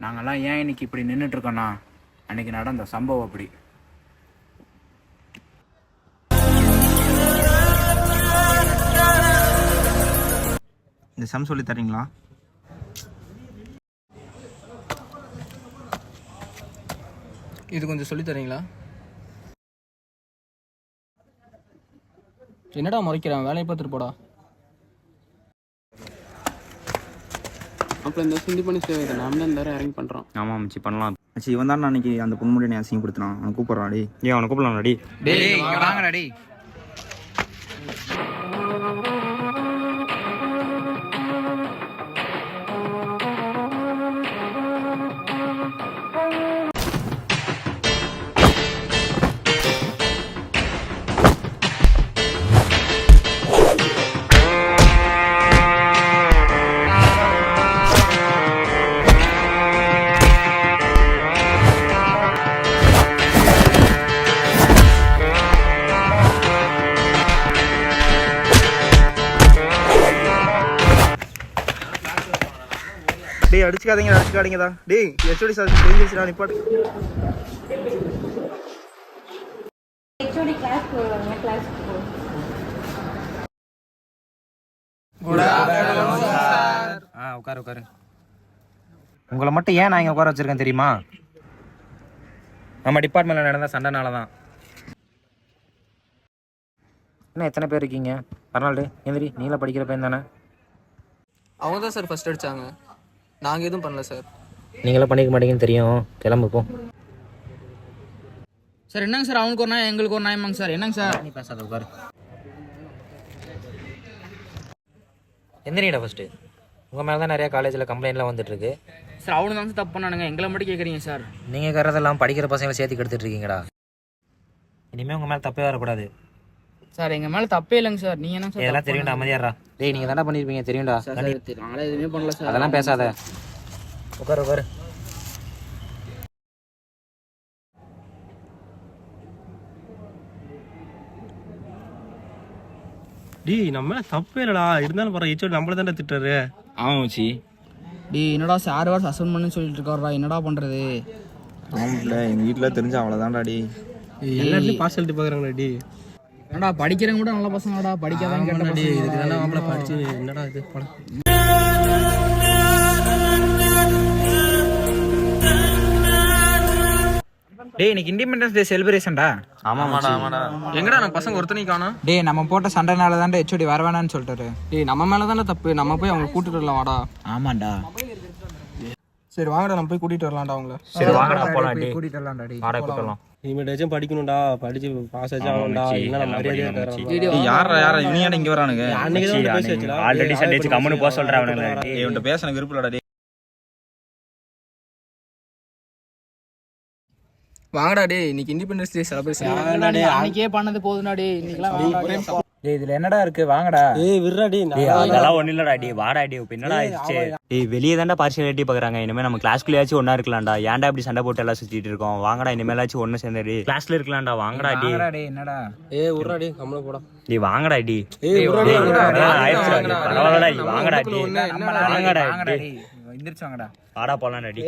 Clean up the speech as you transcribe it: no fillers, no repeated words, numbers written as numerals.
நாங்கள்லாம் ஏன் இன்னைக்கு இப்படி நின்றுட்டுருக்கோன்னா அன்றைக்கி நடந்த சம்பவம் அப்படி. இந்த சம் சொல்லி தரீங்களா? இது கொஞ்சம் சொல்லி தரீங்களா? என்னடா முறைக்கிறான், வேலையை பார்த்துட்டு போடா. அப்புறம் இந்த சிந்தி பண்ணி சேவை நாம தான் இந்த அரேஞ்ச் பண்ணுறோம். ஆமாம் மச்சி, பண்ணலாம் மச்சி. இவன் தான் அன்னைக்கு அந்த பொண்ணுடைய நீ அசிங்கம் கொடுத்தான். அவனை கூப்பிட்றான் டி. ஏன் அவனை கூப்பிடலாம் டி? டேய் வாங்கடா டி. டேய் அடிச்சுக்காதீங்கடா. டேய் ஹெச்ஓடி சார் தெரிஞ்சிருச்சுடா, நிப்பாட்டு. ஹெச்ஓடி கிளாஸ் போறாங்க, கிளாஸ் போ. உட்காரு. உங்களை மட்டும் ஏன் நான் இங்கே உட்கார வச்சிருக்கேன் தெரியுமா? நம்ம டிபார்ட்மெண்ட்டில் நடந்த சண்டைனால தான். என்ன எத்தனை பேர் இருக்கீங்க? அர்னால்டு எந்திரி, நீங்களா படிக்கிற பையன் தானே? அவங்க தான் சார் ஃபர்ஸ்ட் அடித்தாங்க, நாங்கள் எதுவும் பண்ணல சார். நீங்களாம் பண்ணிக்க மாட்டீங்கன்னு தெரியும், கிளம்பு போ. சார் என்னங்க சார், அவனுக்கு ஒரு நாய் எங்களுக்கு ஒரு நாயமாங்க சார். என்னங்க சார்? நீ பேசாத, உட்காரு. எந்திரிடா ஃபஸ்ட்டு. உங்கள் மேலே தான் நிறையா காலேஜில் கம்ப்ளைண்ட்லாம் வந்துட்டுருக்கு. சார் அவனு தான் தப்பு பண்ணானுங்க, எங்களை மட்டும் கேட்குறீங்க சார். நீங்கள் கறதெல்லாம் படிக்கிற பசங்களை சேர்த்து கெடுத்துட்டு இருக்கீங்கடா. இனிமேல் உங்கள் மேலே தப்பே வரக்கூடாது சார். எங்கள் மேலே தப்பே இல்லைங்க சார். நீங்கள் என்ன சார்? இதெல்லாம் தெரியும்டா, அமைதியாடுறா. டேய் நீங்கள் தானே பண்ணியிருப்பீங்க, தெரியும்டா. நாங்களே எதுவுமே பண்ணல சார். அதெல்லாம் பேசாத, உட்காரு. டேய் நம்ம தப்பே இல்லடா, இருந்தாலும் பரவாயில்ல, ஹெச்ஓடி நம்மள தானே திட்டுறாரு. ஆமாம் மச்சி. டேய் என்னடா சார் வேறு சஸ்பெண்ட் பண்ணு சொல்லிட்டு இருக்காரா, என்னடா பண்ணுறது? ஆமாம்ல, எங்கள் வீட்டில் தெரிஞ்ச அவ்வளோதான்டா. டி எல்லாத்தையும் பார்சல்ட்டி பார்க்குறாங்கடா. டி என்னடா படிக்கிறவங்க கூட நல்ல பசங்கடா, படிக்காதான் கேட்ட டி இதுக்கு தானே ஆம்பளை படிச்சு என்னடா இது படம். டேய் இன்னைக்கு இண்டிபெண்டன்ஸ் டே செலிப்ரேஷன்டா. ஆமாடா. எங்கடா நம்ம பசங்க ஒருத்தனையும் காணோம். டேய் நம்ம போட்ட சண்டைனால தான் ஹெச்ஓடி வர வேணான்னு சொல்லிட்டாரு. டேய் நம்ம மேலே தானே தப்பு, நம்ம போய் அவங்க கூட்டிட்டு வரலாம் வாடா. ஆமாண்டா. சரி வாங்கடா, நம்ம போய் கூட்டிட்டு வரலாம்டா அவங்கள. சரி வாங்கடா போலாம். டி கூட்டிட்டு வரலாம்டா. டி வாடகை கூட்டலாம். இனிமேட்டாச்சும் படிக்கணும்டா, படிச்சு பாஸ் ஆச்சு ஆகணும்டா. இல்லைன்னா மரியாதையாக தரோம். யாரா இவங்க இங்கே வரானுங்க? அன்னைக்கு தான் பேசி வச்சுடா. ஆல்ரெடி சண்டேச்சு கம்முன்னு போக சொல்கிறாங்க. இவன்ட்ட பேச எனக்கு விருப்பம் இல்லடா. வாங்கடா டேய், இன்னைக்கு இண்டிபெண்டன்ஸ் டே செலிப்ரேஷன். அன்னைக்கே பண்ணது போதும்டா. டேய் இன்னைக்குலாம் டேய் இதுல என்னடா இருக்கு, வாங்கடா. ஏய் விர்றா டி. அதெல்லாம் ஒன்றும் இல்லடா டி, வாடா டி. இப்போ என்னடா ஆயிடுச்சு? டேய் வெளியே தாண்டா பார்சியாலிட்டி பார்க்குறாங்க. இனிமேல் நம்ம கிளாஸ்க்குள்ளேயாச்சும் ஒன்றா இருக்கலாம்டா. ஏன்டா இப்படி சண்டை போட்டு எல்லாம் சுற்றிட்டு இருக்கோம்? வாங்கடா இனிமேலாச்சும் ஒன்று சேர்ந்து கிளாஸ்ல இருக்கலாம்டா. வாங்கடா டி. டேய் என்னடா? ஏய் விர்றா டி, கம்மல போடா. டி வாங்கடா டி. ஏய் விர்றா டி. ஆயிடுச்சுடா டி, பரவாயில்லடா டி. வாங்கடா டி. வாங்கடா டி. எந்திரிச்சு வாங்கடா. வாடா போலாம்டா டி.